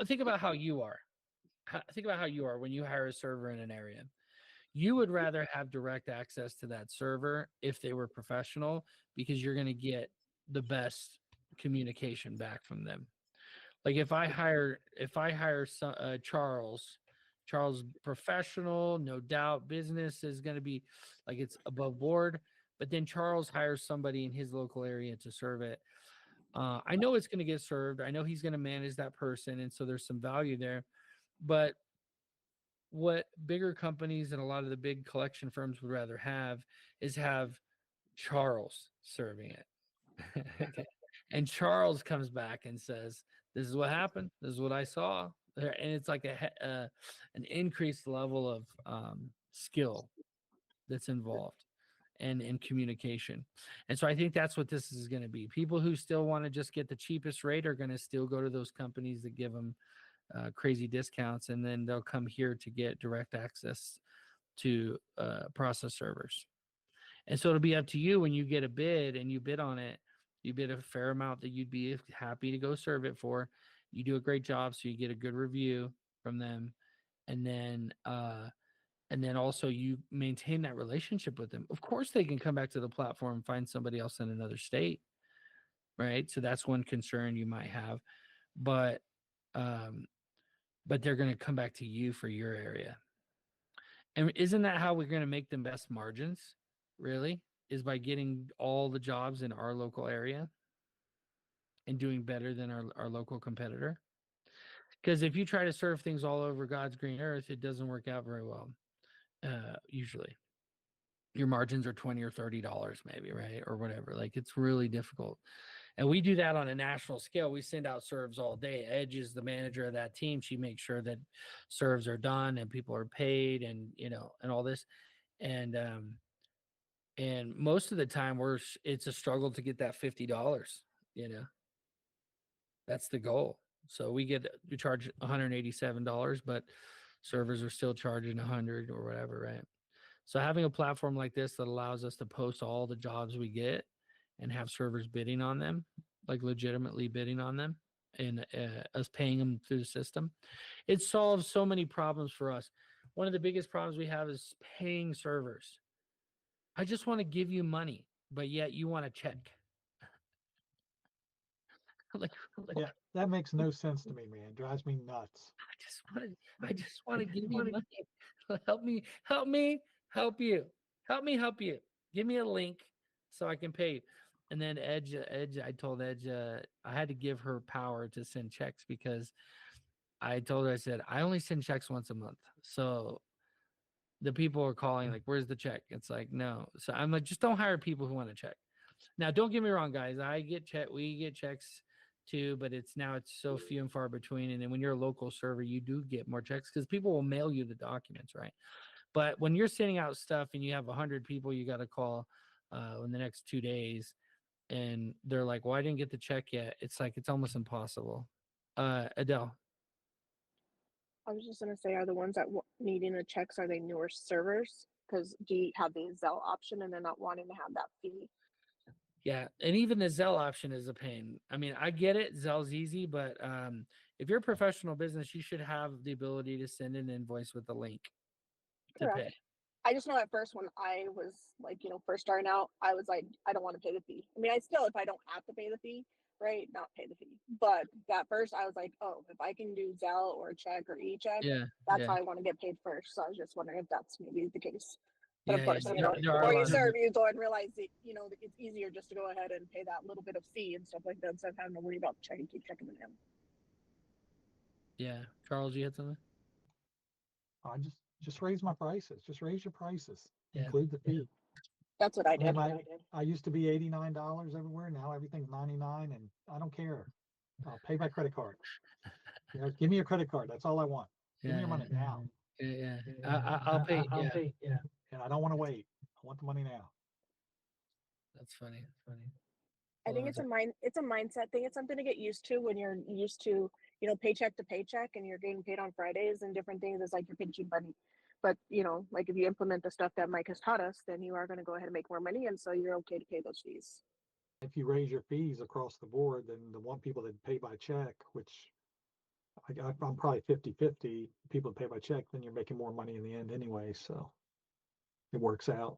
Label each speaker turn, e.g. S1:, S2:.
S1: think about how you are. Think about how you are when you hire a server in an area. You would rather have direct access to that server if they were professional, because you're going to get the best communication back from them. Like if I hire Charles professional, no doubt, business is going to be like it's above board. But then Charles hires somebody in his local area to serve it. I know it's going to get served. I know he's going to manage that person, and so there's some value there. But what bigger companies and a lot of the big collection firms would rather have Charles serving it. Okay. And Charles comes back and says, "This is what happened. This is what I saw." And it's like an increased level of skill that's involved and in communication. And so I think that's what this is going to be. People who still want to just get the cheapest rate are going to still go to those companies that give them crazy discounts, and then they'll come here to get direct access to process servers. And so it'll be up to you when you get a bid and you bid on it. You bid a fair amount that you'd be happy to go serve it for. You do a great job, so you get a good review from them, and then also you maintain that relationship with them. Of course, they can come back to the platform and find somebody else in another state, right? So that's one concern you might have, but they're going to come back to you for your area. And isn't that how we're going to make the best margins? Really, is by getting all the jobs in our local area and doing better than our local competitor. Because if you try to serve things all over God's green earth, it doesn't work out very well. Usually your margins are $20 or $30 maybe, right? Or whatever. Like it's really difficult. And we do that on a national scale. We send out serves all day. Edge is the manager of that team. She makes sure that serves are done and people are paid and, and all this. And most of the time it's a struggle to get that $50, that's the goal. So we charge $187, but servers are still charging $100 or whatever, right? So having a platform like this that allows us to post all the jobs we get and have servers bidding on them, like legitimately bidding on them, and us paying them through the system, it solves so many problems for us. One of the biggest problems we have is paying servers. I just want to give you money, but yet you want to check. like,
S2: Yeah, that makes no sense to me, man. Drives me nuts.
S1: I just want to give you money. Help me help you. Help me help you. Give me a link so I can pay you. And then Edge, I told Edge I had to give her power to send checks, because I told her, I said, I only send checks once a month. So the people are calling like, where's the check? It's like, no. So I'm like, just don't hire people who want to check. Now, don't get me wrong, guys. We get checks too, but it's so few and far between. And then when you're a local server, you do get more checks because people will mail you the documents, right? But when you're sending out stuff and you have 100 people you got to call in the next 2 days, and they're like, well, I didn't get the check yet. It's like, it's almost impossible. Adele.
S3: I was just going to say, are the ones that needing the checks, are they newer servers? Because do you have the Zelle option and they're not wanting to have that fee?
S1: Yeah, and even the Zelle option is a pain. I mean, I get it. Zelle's easy, but if you're a professional business, you should have the ability to send an invoice with a link to pay.
S3: I just know at first when I was like, first starting out, I was like, I don't want to pay the fee. I mean, I still, if I don't have to pay the fee, right, not pay the fee. But at first I was like, oh, if I can do Zelle or check or e-check, that's how I want to get paid first. So I was just wondering if that's maybe the case. But of course, the more you serve, you go and realize that, it's easier just to go ahead and pay that little bit of fee and stuff like that instead of having to worry about keep checking them in.
S1: Yeah. Charles, you had something?
S2: I just raise my prices. Just raise your prices.
S1: Yeah.
S2: Include the fee.
S3: That's what I did.
S2: I used to be $89 everywhere. Now everything's $99, and I don't care. I'll pay by credit card. Give me a credit card. That's all I want. Give me your money now.
S1: Yeah. I'll pay.
S2: Yeah. And I don't want to wait. I want the money now.
S1: That's funny.
S3: I think it's a mindset thing. It's something to get used to when you're used to, paycheck to paycheck, and you're getting paid on Fridays and different things. It's like you're pinching money. But, like if you implement the stuff that Mike has taught us, then you are going to go ahead and make more money. And so you're okay to pay those fees.
S2: If you raise your fees across the board, then the one people that pay by check, which I'm probably 50-50. People pay by check, then you're making more money in the end anyway. So it works out.